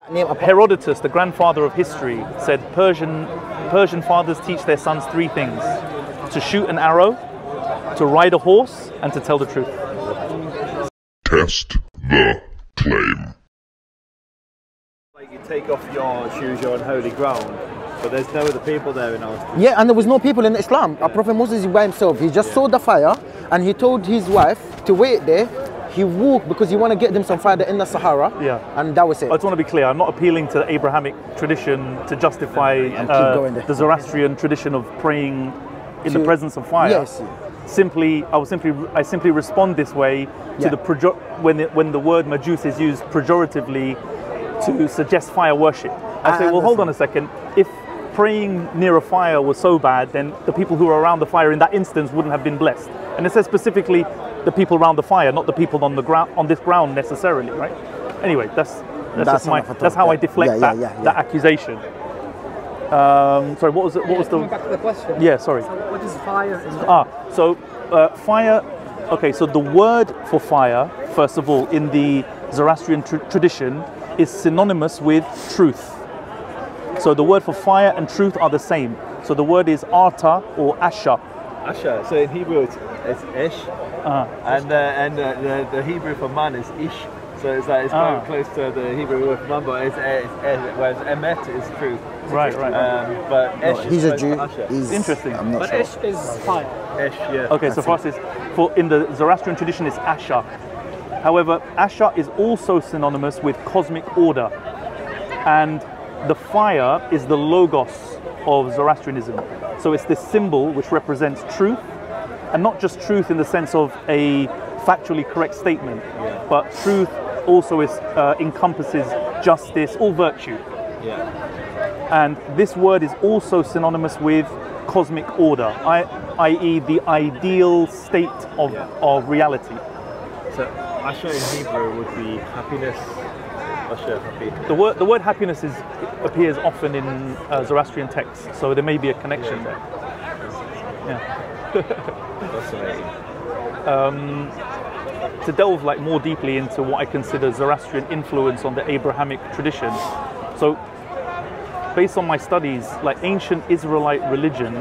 Herodotus, the grandfather of history, said Persian fathers teach their sons three things: to shoot an arrow, to ride a horse, and to tell the truth. Test the claim. Like you take off your shoes, you're on holy ground, but there's no other people there in our... Yeah, and there was no people in Islam. Yeah. Prophet Moses is by himself. He just saw the fire, and he told his wife to wait there. He walked because he want to get them some fire in the Sahara. Yeah. And that was it. I just want to be clear. I'm not appealing to the Abrahamic tradition to justify the Zoroastrian tradition of praying in the presence of fire. Yes. I simply respond this way to when the word majus is used pejoratively to suggest fire worship. I say, well, hold on a second. If praying near a fire was so bad, then the people who were around the fire in that instance wouldn't have been blessed. And it says specifically the people around the fire, not the people on the ground, on this ground necessarily, right? Anyway, that's how I deflect that accusation. Sorry, what was it? What was the? Coming back to the question. Yeah, sorry. So what is fire? Fire. Okay, so the word for fire, first of all, in the Zoroastrian tradition, is synonymous with truth. So the word for fire and truth are the same. So the word is arta or asha. Asha. So in Hebrew it's ish, and the Hebrew for man is ish. So it's like it's quite close to the Hebrew word for man, but it's whereas emet is truth. Right. But ish he's a Jew. He's interesting. I'm not but sure. ish is fire. Ish, yeah. Okay, so for us, in the Zoroastrian tradition, it's asha. However, asha is also synonymous with cosmic order, and the fire is the logos of Zoroastrianism. So it's this symbol which represents truth, and not just truth in the sense of a factually correct statement, but truth also encompasses justice, all virtue. Yeah. And this word is also synonymous with cosmic order, i.e. the ideal state of reality. So Asha in Hebrew would be happiness. Asha, happy. The word happiness appears often in Zoroastrian texts, so there may be a connection there. Yeah. Fascinating. To delve more deeply into what I consider Zoroastrian influence on the Abrahamic tradition. So, based on my studies, ancient Israelite religion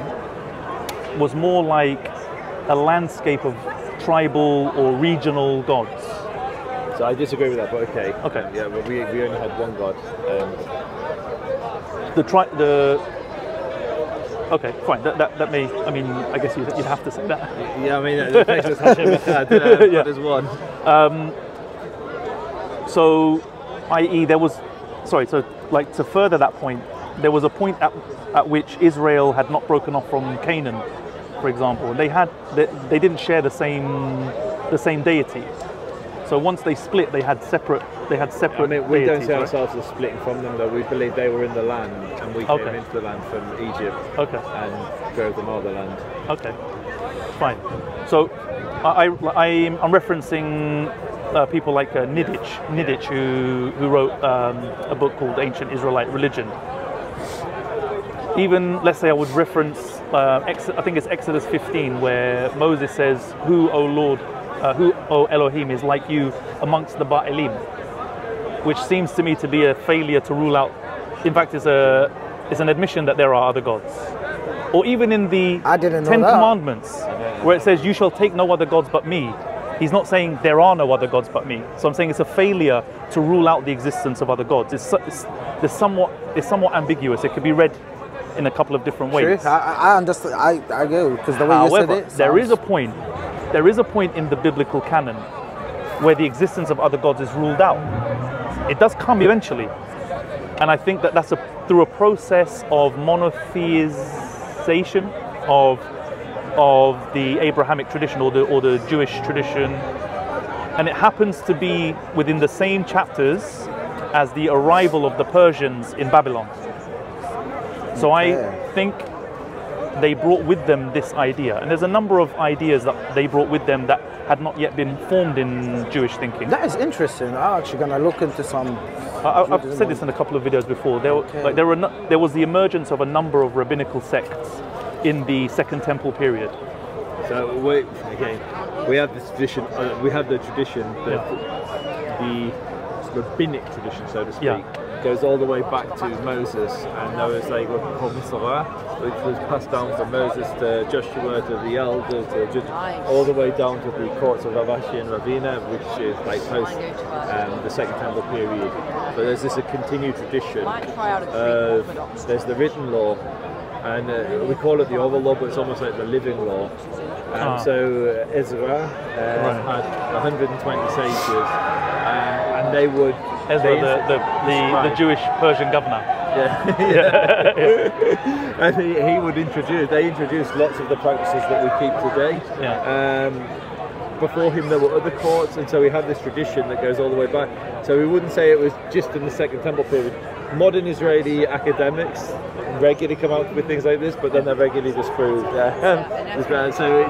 was more like a landscape of tribal or regional gods. So I disagree with that, but okay. Okay. Yeah, but we only had one god. Okay, fine. That may. I mean, I guess you'd have to say that. Yeah, I mean, the place was Hashem Echad, but there's one. So, i.e., there was. Sorry. So, to further that point, there was a point at which Israel had not broken off from Canaan, for example. They didn't share the same deity. So once they split, they had separate. I mean, we don't see ourselves as splitting from them, though. We believe they were in the land, and we came into the land from Egypt. Okay. And drove them out of the land. Okay. Fine. So I'm referencing people like Nidich, who wrote a book called Ancient Israelite Religion. Even, let's say I would reference, I think it's Exodus 15, where Moses says, who, O Lord, who, O Elohim, is like you amongst the Ba'alim, which seems to me to be a failure to rule out. In fact, it's an admission that there are other gods. Or even in the Ten Commandments, where it says, you shall take no other gods but me. He's not saying there are no other gods but me. So I'm saying it's a failure to rule out the existence of other gods. It's somewhat ambiguous. It could be read in a couple of different ways. True. I understand. I go because the way you said it. There is a point in the biblical canon where the existence of other gods is ruled out. It does come eventually, and I think that's through a process of monotheization of the Abrahamic tradition or the Jewish tradition, and it happens to be within the same chapters as the arrival of the Persians in Babylon. So I think they brought with them this idea, and there's a number of ideas that they brought with them that had not yet been formed in Jewish thinking. That is interesting. I'm actually going to look into some. I've said this in a couple of videos before. There was the emergence of a number of rabbinical sects in the Second Temple period. So we have this tradition. We have the tradition, the rabbinic tradition, so to speak. goes all the way back to Moses, and there was like what we call Misra, which was passed down from Moses to Joshua to the elders to all the way down to the courts of Avashi and Ravina, which is like post the Second Temple period. But there's this a continued tradition. There's the written law, and we call it the oral law, but it's almost like the living law. And so Ezra had 120 sages, and they would. Ezra, the Jewish Persian governor. Yeah. And he would they introduced lots of the practices that we keep today. Yeah. Before him there were other courts, and so we have this tradition that goes all the way back. So we wouldn't say it was just in the Second Temple period. Modern Israeli academics regularly come out with things like this, but then they're regularly disproved. So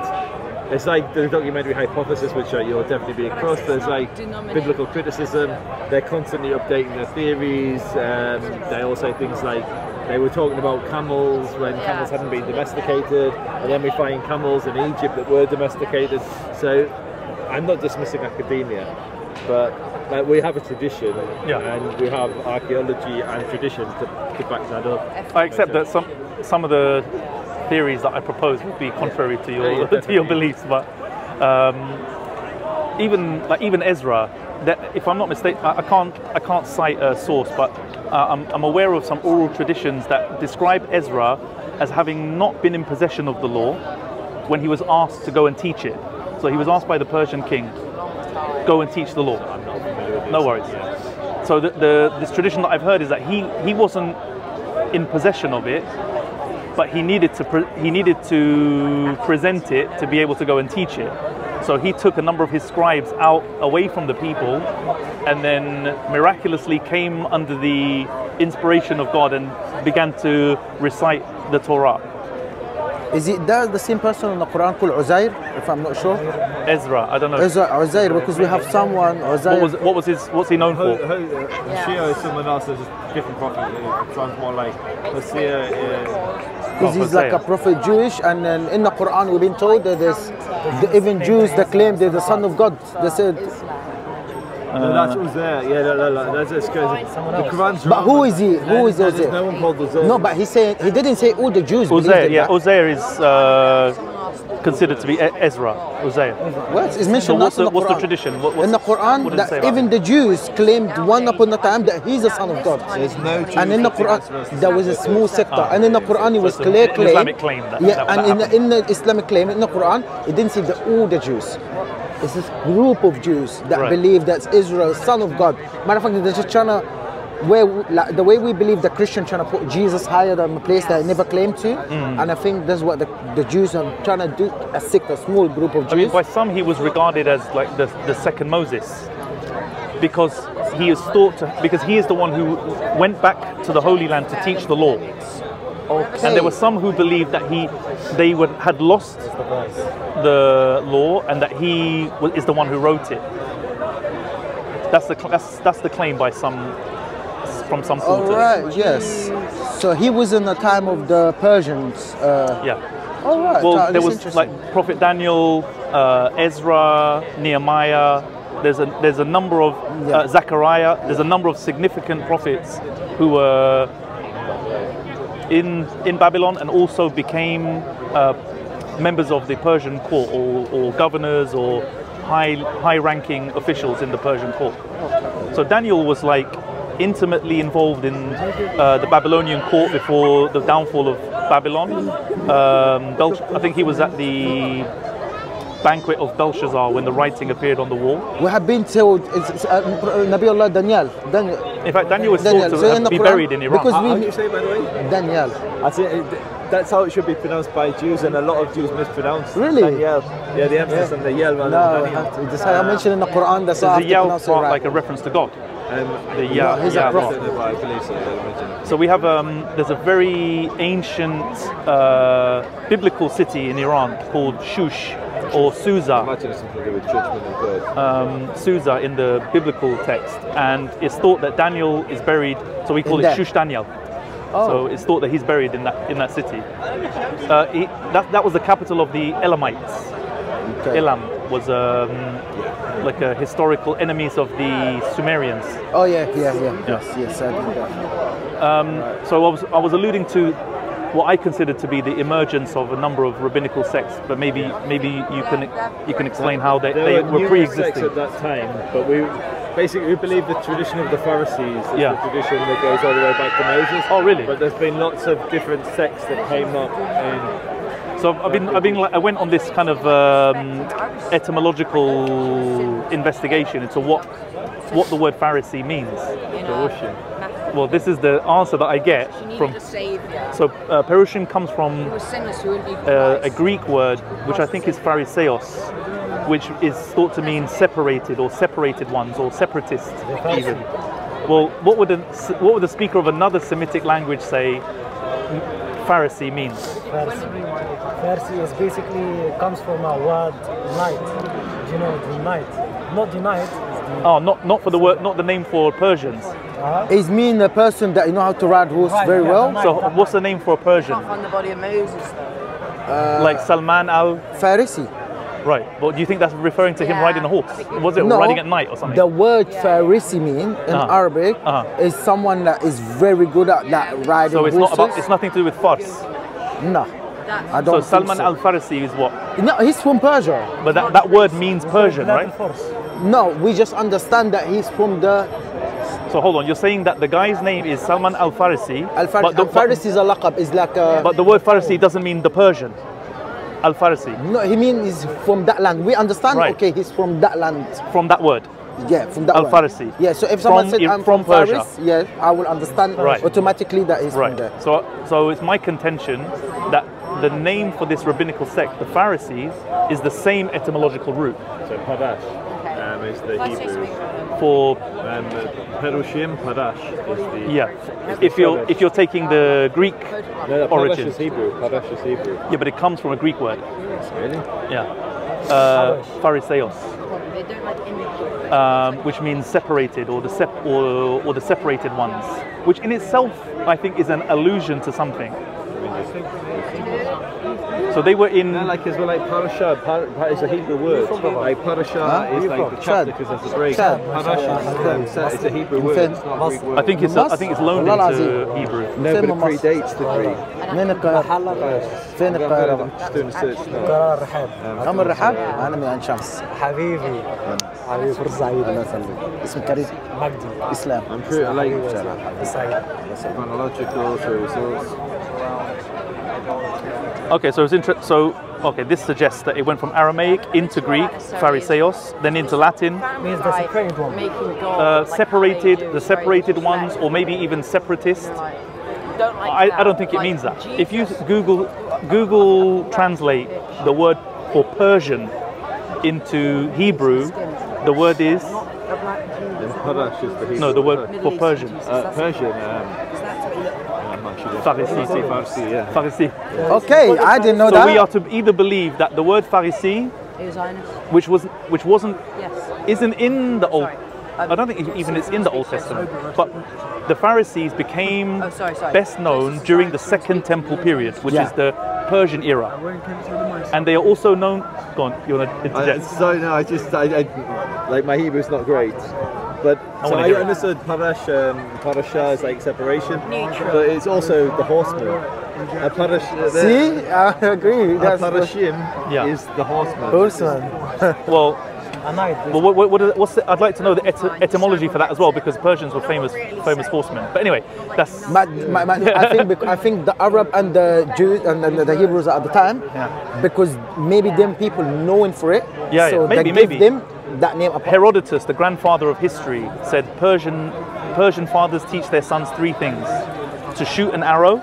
it's like the documentary hypothesis, which you'll definitely be across. There's like biblical criticism. They're constantly updating their theories. They all say things like they were talking about camels when camels hadn't been domesticated, and then we find camels in Egypt that were domesticated. So I'm not dismissing academia, but we have a tradition, and we have archaeology and tradition to back that up. I accept that some of the theories that I propose would be contrary to your to your beliefs, but even Ezra, that if I'm not mistaken, I can't cite a source, but I'm aware of some oral traditions that describe Ezra as having not been in possession of the law when he was asked to go and teach it. So he was asked by the Persian king, go and teach the law. No worries. So this tradition that I've heard is that he wasn't in possession of it, but he needed to present it to be able to go and teach it. So he took a number of his scribes out away from the people, and then miraculously came under the inspiration of God and began to recite the Torah. Is it the same person in the Quran called Uzair, if I'm not sure? Ezra, I don't know. Uzair, because we have someone, Uzair. What's he known for? Hosea is someone else, there's a different prophet. It sounds more like Hosea is... Because he's like a prophet Jewish, and then in the Quran we've been told that there's even Jews that claim they're the son of God. They said... No, that's Uzair. Yeah, that's crazy. The Quran's but who is he? Who is Uzair? There's no one called Uzair. No, but he didn't say all the Jews believed Uzair, in yeah, that. Uzair is considered to be Ezra. Uzair. What? It's mentioned so what's the tradition? In the Quran, that even the Jews claimed one upon a time that he's the son of God. There's no Jews. And in the Quran, there was a small sector. And in the Quran, it was so clear claim. Islamic claim. In the Islamic claim, in the Quran, it didn't say that all the Jews. It's this group of Jews that believe that Israel is son of God. Matter of fact, they're just trying to, the way we believe the Christian trying to put Jesus higher than a place that he never claimed to. And I think that's what the Jews are trying to do, a small group of Jews. I mean, by some he was regarded as like the second Moses, because he is thought to, because he is the one who went back to the Holy Land to teach the law. Okay. And there were some who believed that they had lost the law, and that he is the one who wrote it. That's the claim by from some quarters. All right. Yes. So he was in the time of the Persians. Yeah. All right. Well, there was like Prophet Daniel, Ezra, Nehemiah. There's a number of Zechariah. There's a number of significant prophets who were in Babylon and also became members of the Persian court, or governors, or high-ranking officials in the Persian court. So Daniel was like intimately involved in the Babylonian court before the downfall of Babylon. I think he was at the banquet of Belshazzar when the writing appeared on the wall. We have been told it's Nabiullah Daniel. In fact, Daniel was thought to be buried in Iran. How do you say, by the way? Daniel. I think that's how it should be pronounced by Jews, and a lot of Jews mispronounce Really? Daniel. Yeah, the emphasis on the yel. No, this I mentioned in the Quran. That's how I have to pronounce it right. Like a reference to God. He's a prophet. I believe so. So we have there's a very ancient biblical city in Iran called Shush, or Susa. I imagine it's something to do with judgment of God. Susa in the biblical text, and it's thought that Daniel is buried. So we call it Shush Daniel. Oh. So it's thought that he's buried in that city. That was the capital of the Elamites. Okay. Elam. was like a historical enemies of the Sumerians. Oh yeah. Yes, I did that. So I was alluding to what I consider to be the emergence of a number of rabbinical sects, but maybe you can explain how they were pre-existing at that time. But we believe the tradition of the Pharisees is the tradition that goes all the way back to Moses. Oh, really? But there's been lots of different sects that came up. So I went on this kind of etymological investigation into what the word Pharisee means. Well, this is the answer that I get from. So Persian comes from a Greek word, which I think is phariseos, which is thought to mean separated or separated ones or separatists even. Well, what would the speaker of another Semitic language say Pharisee means? Pharisee is basically comes from a word night. Do you know the night? Not the night. Oh, not for the word, not the name for Persians. It means a person that you know how to ride horse very well. So what's the name for a Persian? On the body of Moses, Like Salman al. Pharisee. Right. Well, do you think that's referring to him riding a horse? Was it riding at night or something? The word Pharisee mean in Arabic is someone that is very good at that riding So it's horses. it's nothing to do with Fars. No, I don't. So Salman al-Farisi is what? No, he's from Persia. But that word means Persian, right? No, we just understand that he's from the. So hold on, you're saying that the guy's name is Salman al-Farisi. Al-Farisi is a laqab, is like a. But the word Farisi doesn't mean the Persian. Al-Farisi. No, he means he's from that land. We understand. Right. Okay, he's from that land. From that word. Yeah, from that Al-Farisi. Yeah, so if someone said I'm from Persia. Faris, yeah, I will understand automatically that he's from there. So it's my contention that the name for this rabbinical sect, the Pharisees, is the same etymological root. So Padash is the Hebrew. For Perushim, Padash is the. if you're taking the Greek origin. Padash is Hebrew. Padash is Hebrew. Yeah, but it comes from a Greek word. Really? Yeah. Phariseos. Which means separated or the separated ones, which in itself I think is an allusion to something. So they were in parasha. Is a Hebrew word. Like parasha is like the chapter because there's a break. Parasha is a Hebrew word. It's not a Greek word. I think it's loaned into Hebrew. No, but it predates the Greek. فين القاهرة؟ Just doing a search now. قرار رحاب. كم الرحاب؟ أنا من عين شمس. حبيبي فرصة سعيدة. الله يسلمك. اسمك كريم؟ مجدي. إسلام. I'm pretty like سعيد. chronological results. Okay, so this suggests that it went from Aramaic into Greek, Phariseos, then into Latin. Means the separated one. The separated ones, or maybe even separatists. I don't think it means that. If you Google translate the word for Persian into Hebrew, the word is Padash is the Hebrew. no, the word for Persian. Persian. Pharisi. yeah. Pharisi. Okay, I didn't know So that. we are to either believe that the word Pharisi, which isn't in the Old. I don't think even it's in the Old Testament. But the Pharisees became best known during the Second Temple period, which is the Persian era, and they are also known. Go on, you want to interject? I like my Hebrew's not great. But I understood parasha is like separation, but it's also the horseman. See, I agree. Parashim is the horseman. Horseman. Well, I'd like to know the etymology for that as well, because Persians were famous horsemen. But anyway, that's. I think the Arab and the Jews and the Hebrews at the time, because maybe them people known for it. Yeah, so maybe. They give them that name. Herodotus, the grandfather of history, said Persian fathers teach their sons three things: to shoot an arrow,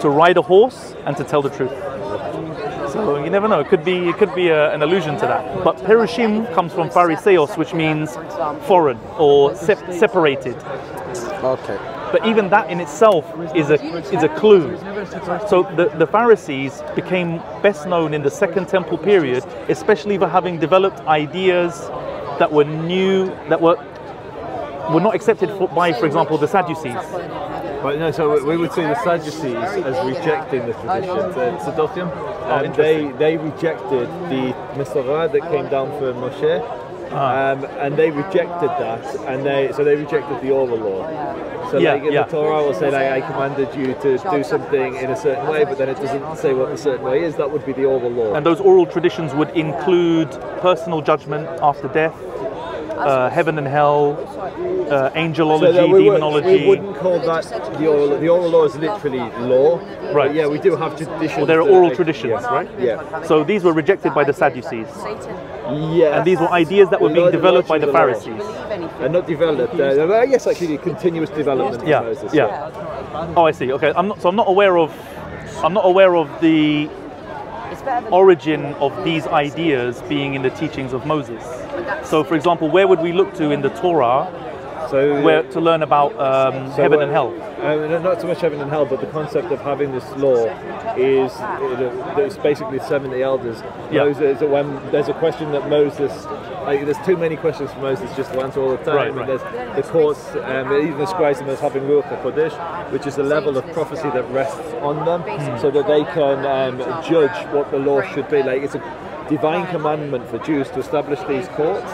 to ride a horse, and to tell the truth. So you never know. It could be an allusion to that. But Perushim comes from Phariseos, which means foreign or separated. Okay. But even that in itself is a clue. So the Pharisees became best known in the Second Temple period, especially for having developed ideas that were new, that were not accepted by, for example, the Sadducees. But no, so we would see the Sadducees as rejecting the tradition, the Tzaddokim, and they rejected the Mitzvah that came down from Moshe, and they rejected that, and they rejected the oral law. So like in the Torah will say like, I commanded you to do something in a certain way, but then it doesn't say what the certain way is. That would be the oral law. And those oral traditions would include personal judgment after death, heaven and hell, angelology, demonology. We wouldn't call that the oral. The oral law is literally law. Right. Yeah, we do have traditions. Well, there are oral traditions, right? Yeah. So these were rejected by the Sadducees. Yeah. And these were ideas that were being developed by the Pharisees. And not developed. Yes, actually, continuous development. Yeah. Of Moses, yeah. Oh, I see. Okay. I'm not aware of the origin of these ideas being in the teachings of Moses. So, for example, where would we look to in the Torah to learn about heaven and hell? Not so much heaven and hell, but the concept of having this law is it's basically 70 elders. Yeah. Moses, when there's a question that Moses, there's too many questions for Moses just to answer all the time. Right. And there's the courts, it even describes them as having Ruach HaKodesh, which is a level of prophecy that rests on them, so that they can judge what the law should be. Like, it's a divine commandment for Jews to establish these courts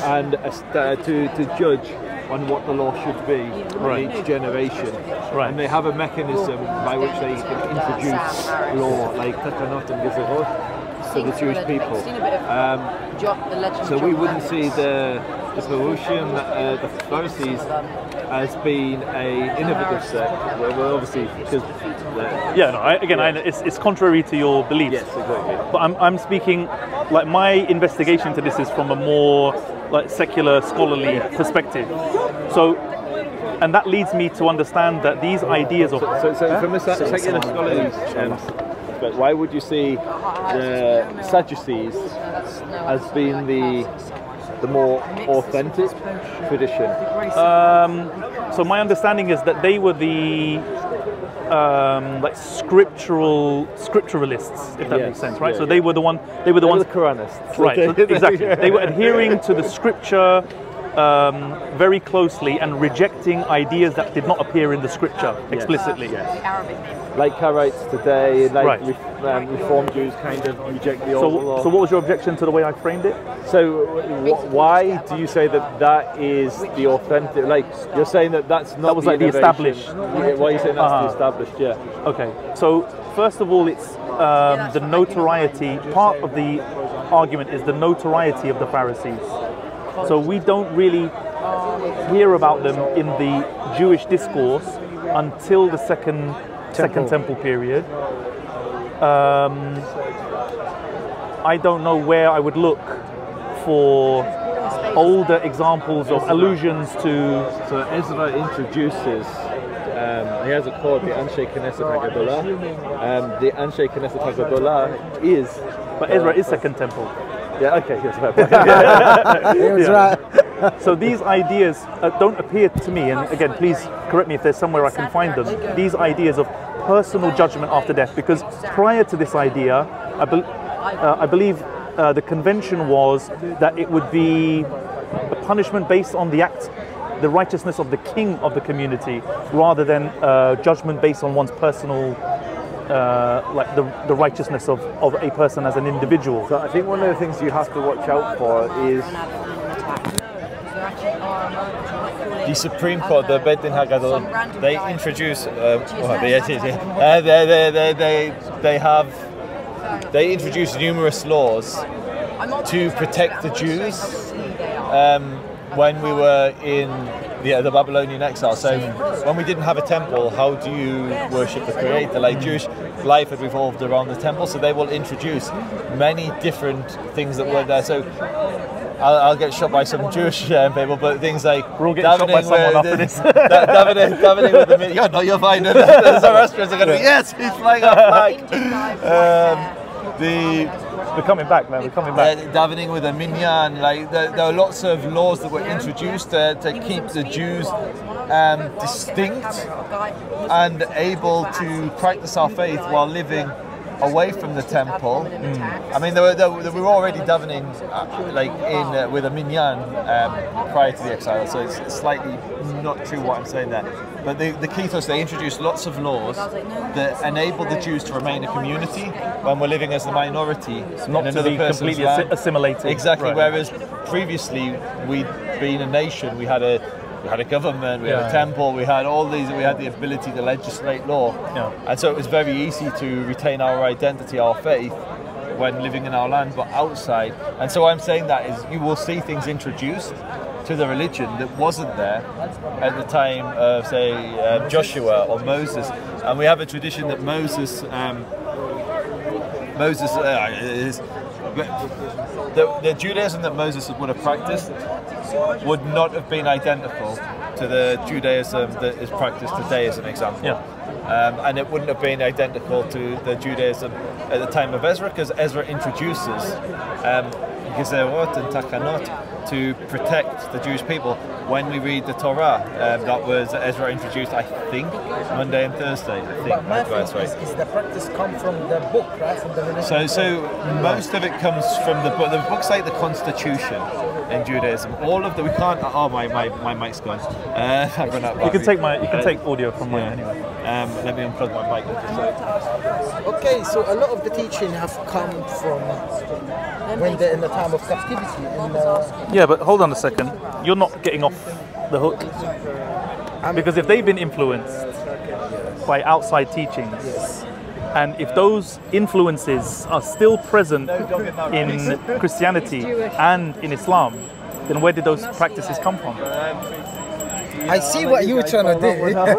and to judge on what the law should be in each generation. Right. And they have a mechanism by which they can introduce law, like Takanot and Gezerot, to the Jewish people. So we wouldn't see the Perushim, the Pharisees, as being an innovative sect. Well, obviously, because it's contrary to your beliefs. Yes, exactly. But I'm speaking, like, my investigation to this is from a more like secular, scholarly perspective. So, and that leads me to understand that these ideas of so from a secular scholarly aspect, why would you see the Sadducees as being the more authentic tradition? So my understanding is that they were the like scripturalists, if that makes sense, right? So they were the ones. The Quranists, right? So exactly. They were adhering to the scripture very closely and rejecting ideas that did not appear in the scripture explicitly. Like Karaites today, like Reformed Jews kind of reject the old law. So what was your objection to the way I framed it? So why do you say that is the authentic? Like, you're saying that's not was like the established. Why are you saying that's the established? Yeah. Okay. So first of all, it's the notoriety. Part of the argument is the notoriety of the Pharisees. So we don't really hear about them in the Jewish discourse until the second temple period. I don't know where I would look for older examples of allusions to. So Ezra introduces. He has a called the Anshe Knesset Hagadolah. The Anshe Knesset Hagadolah is. But Ezra is Second Temple. Yeah. Okay. Yes. Right. So these ideas don't appear to me, and again, please correct me if there's somewhere I can find them. These ideas of personal judgment after death, because prior to this idea, I believe the convention was that it would be a punishment based on the righteousness of the king of the community, rather than judgment based on one's personal, like the righteousness of a person as an individual. So I think one of the things you have to watch out for is the Supreme Court, the Beit Din Hagadol. They introduce, they introduce numerous laws to protect the Jews when we were in the Babylonian exile. So when we didn't have a temple, how do you worship the Creator? Like, Jewish life had revolved around the temple, so they will introduce many different things that were there. So I'll get shot by some Jewish people, but things like we're all getting shot by someone after this. Davening with the you're fine. The Zoroastrians are going to be, yes, he's flying our flag. We're coming back, man. We're coming back. Davening with a minyan, like there are lots of laws that were introduced to keep the Jews distinct and able to practice our faith while living away from the temple. I mean, we were already davening with a minyan prior to the exile, so it's slightly not true what I'm saying there. But the Kethos, they introduced lots of laws that enable the Jews to remain a community when we're living as a minority, not in to another be person's completely land. assimilated. Exactly. Right. Whereas previously we'd been a nation, we had a government, we had a temple, we had all these, we had the ability to legislate law, and so it was very easy to retain our identity, our faith, when living in our land, but outside. And so I'm saying that is you will see things introduced to the religion that wasn't there at the time of, say, Joshua or Moses. And we have a tradition that Moses is the Judaism that Moses would have practiced would not have been identical to the Judaism that is practiced today, as an example. And it wouldn't have been identical to the Judaism at the time of Ezra, because Ezra introduces Gezerot and Takanot to protect the Jewish people. When we read the Torah, that was Ezra introduced, I think, Monday and Thursday. But my thing is the practice come from the book, right? From the religion. So most of it comes from the book. The books like the Constitution in Judaism. All of the we can't. Oh, my mic's gone. I've run out of You can battery. take audio from mine anyway. Let me unplug my mic. Okay, so a lot of the teaching have come from when they're in the time of captivity. Yeah, but hold on a second. You're not getting off the hook. Because if they've been influenced by outside teachings, and if those influences are still present in Christianity and in Islam, then where did those practices come from? I see what you're trying to do.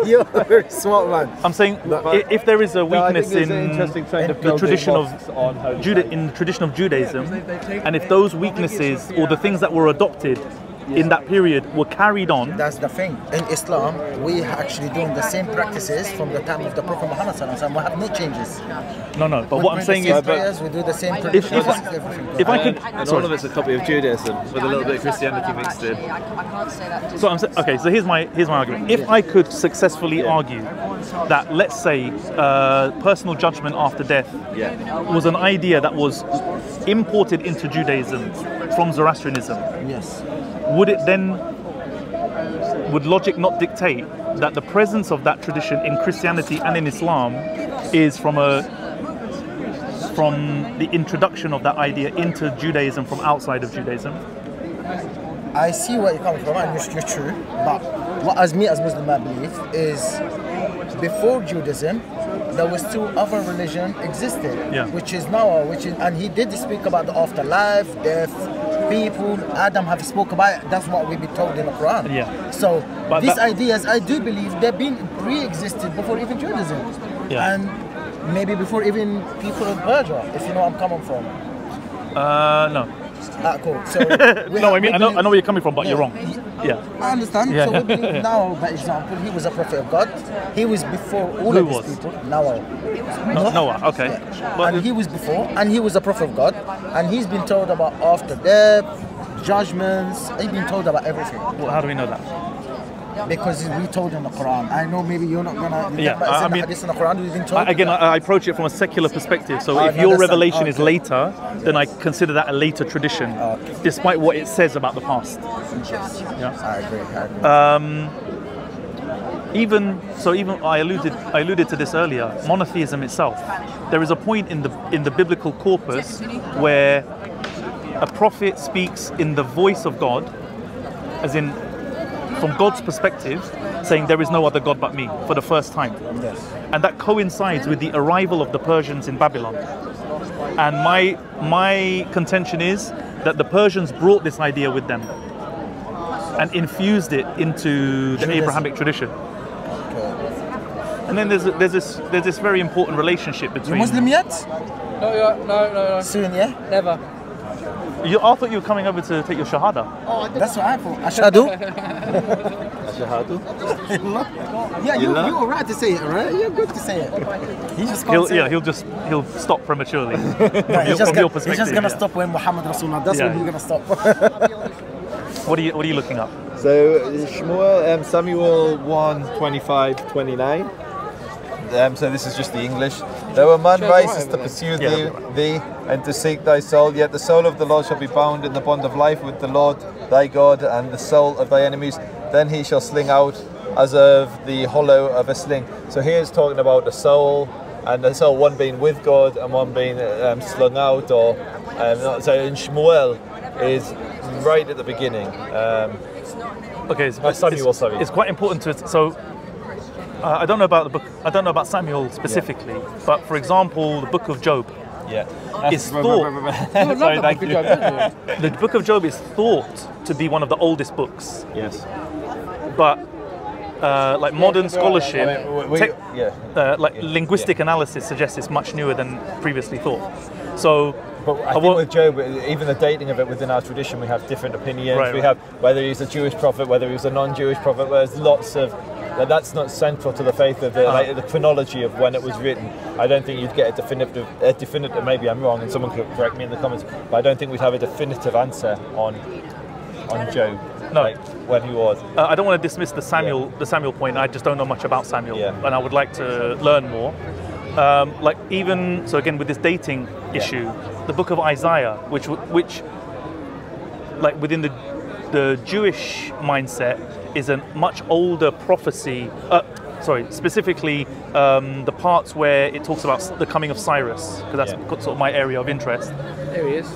You're a very smart man. I'm saying if there is a weakness in the tradition of Judaism, and if those weaknesses or the things that were adopted in that period were carried on. That's the thing. In Islam, we are actually doing the same practices from the time of the Prophet Muhammad sallallahu alaihi wasallam. We have no changes. No. But what I'm saying is, we do the same practices. If I could, and all of it's a copy of Judaism with a little bit of Christianity mixed in. So I'm okay. So here's my argument. If I could successfully argue that, let's say, personal judgment after death was an idea that was imported into Judaism from Zoroastrianism, yes. Would logic not dictate that the presence of that tradition in Christianity and in Islam is from the introduction of that idea into Judaism from outside of Judaism? I see where you're coming from, and you're true. But what, as Muslim, I believe is before Judaism, there was two other religion existed, which is Noah, and he did speak about the afterlife, death. People, Adam have spoke about it. That's what we've been told in the Quran. So but these ideas, I do believe they've been pre-existed before even Judaism, and maybe before even people in Persia, if you know where I'm coming from. No. Cool. So no, I know where you're coming from, but you're wrong. I understand. So we believe Noah, for example, he was a prophet of God. He was before all of these people. Noah. Noah, okay. But and he was before, and he was a prophet of God, and he's been told about after death, judgments. He's been told about everything. Well, how do we know that? Because we told in the Quran. I know maybe you're not gonna. I mean, this in the Quran we've been told. Again, I approach it from a secular perspective. So if your revelation is later, then I consider that a later tradition, despite what it says about the past. I agree. Even I alluded to this earlier. Monotheism itself. There is a point in the biblical corpus where a prophet speaks in the voice of God, as in from God's perspective, saying there is no other God but me for the first time. And that coincides with the arrival of the Persians in Babylon. And my contention is that the Persians brought this idea with them and infused it into the Abrahamic tradition. And then there's this very important relationship between. You Muslim yet? No. Soon, yeah? Never. I thought you were coming over to take your shahada. That's what I thought. Ashhadu. Ashhadu. Yeah, you're alright to say it, right? You're good to say it. He just can't say it. He'll stop prematurely. He's just gonna stop when Muhammad Rasulullah. That's when he's gonna stop. What are you looking up? So Samuel 1:25-29. so this is just the English. Though a man rises to pursue thee and to seek thy soul, yet the soul of the Lord shall be bound in the bond of life with the Lord thy God and the soul of thy enemies. Then he shall sling out as of the hollow of a sling. So here it's talking about the soul, and the soul, one being with God and one being slung out, or so in Shmuel is right at the beginning. Okay, it's quite important to. So I don't know about the book. I don't know about Samuel specifically, but for example, the Book of Job. Is thought. Sorry, thank you. The Book of Job is thought to be one of the oldest books. Yes. But like modern scholarship, linguistic analysis suggests it's much newer than previously thought. So, but I think with Job, even the dating of it within our tradition, we have different opinions. We have whether he's a Jewish prophet, whether he's a non-Jewish prophet. There's lots of. That's not central to the faith of the chronology of when it was written. I don't think you'd get a definitive. Maybe I'm wrong, and someone could correct me in the comments. But I don't think we'd have a definitive answer on Job. No, like when he was. I don't want to dismiss the Samuel point. I just don't know much about Samuel, and I would like to learn more. Like even so, again with this dating issue, the Book of Isaiah, which like within the Jewish mindset, is a much older prophecy. Specifically the parts where it talks about the coming of Cyrus, because that's sort of my area of interest. There he is.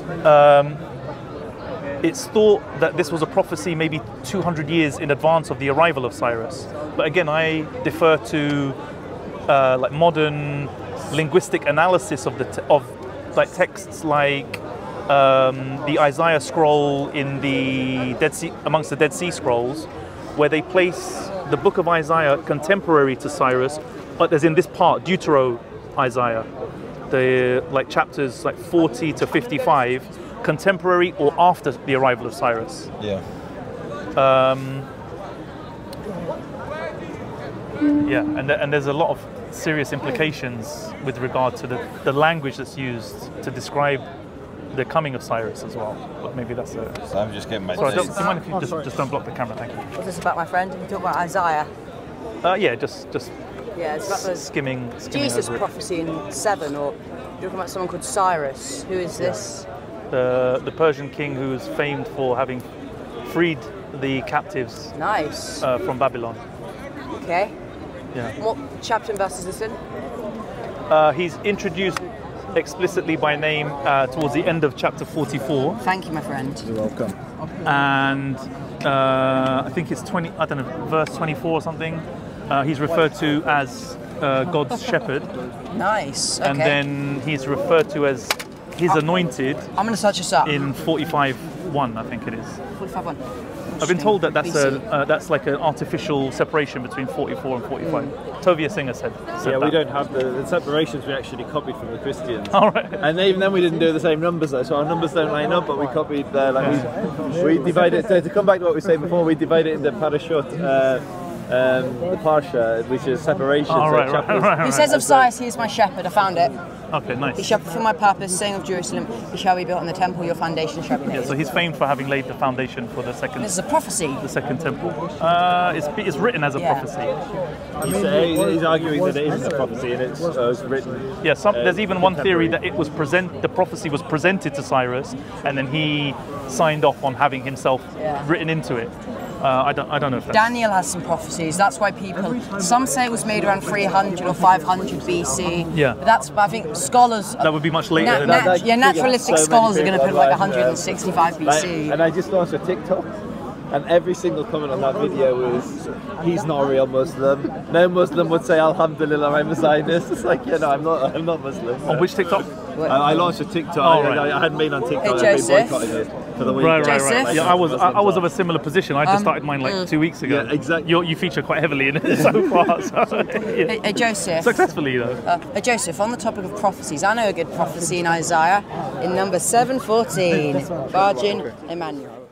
It's thought that this was a prophecy maybe 200 years in advance of the arrival of Cyrus. But again, I defer to like modern linguistic analysis of texts like the Isaiah scroll in the Dead Sea, amongst the Dead Sea Scrolls, where they place the Book of Isaiah contemporary to Cyrus, but there's in this part Deutero Isaiah, the like chapters like 40 to 55, contemporary or after the arrival of Cyrus. And there's a lot of serious implications with regard to the language that's used to describe the coming of Cyrus as well. But maybe that's a... So I'm just getting my... Sorry, do you mind if you just don't block the camera, thank you. What's this about, my friend? You talk about Isaiah? Just yeah, it's about the skimming Jesus over prophecy in 7, or you're talking about someone called Syrus. Who is this? The Persian king who's famed for having freed the captives from Babylon. Okay. Yeah. What chapter and verse is this in? He's introduced explicitly by name towards the end of chapter 44. Thank you, my friend. You're welcome. And I think it's verse 24 or something. He's referred to as God's shepherd. Nice. Okay. And then he's referred to as his anointed. I'm going to search this up. In 45:1, I think it is. 45:1. I've been told that that's like an artificial separation between 44 and 45. Tovia Singer said we that. don't have the separations. We actually copied from the Christians. All right. And even then we didn't do the same numbers though, so our numbers don't line up. But we copied we divide it. So to come back to what we were saying before, we divide it into parashot. The parsha, which is separation. He says of Cyrus, he is my shepherd. I found it. Okay, nice. He shall fulfill my purpose, saying of Jerusalem, he shall be built on the temple, your foundation shall be laid. Yeah, so he's famed for having laid the foundation for the second. This is a prophecy. The second temple. It's written as a prophecy. He's arguing that it isn't a prophecy and it's written. Yeah, there's even one theory that it was the prophecy was presented to Cyrus, and then he signed off on having himself written into it. I don't know if that's... Daniel has some prophecies. That's why some say it was made around 300 or 500 BC. Yeah. But I think scholars... That would be much later. Naturalistic scholars are going to put like 165 BC. And I just launched a TikTok, and every single comment on that video was, he's not a real Muslim. No Muslim would say, Alhamdulillah, I'm a Zionist. It's like, I'm not Muslim. On which TikTok? I launched a TikTok. I hadn't been on TikTok. Hey, Joseph. For the week. Right. Yeah, I was of a similar position. I just started mine like 2 weeks ago. Yeah, exactly. You feature quite heavily in it so far. So, Hey, Joseph. Successfully, though. Joseph, on the topic of prophecies, I know a good prophecy in Isaiah in number 7:14. Virgin Emmanuel.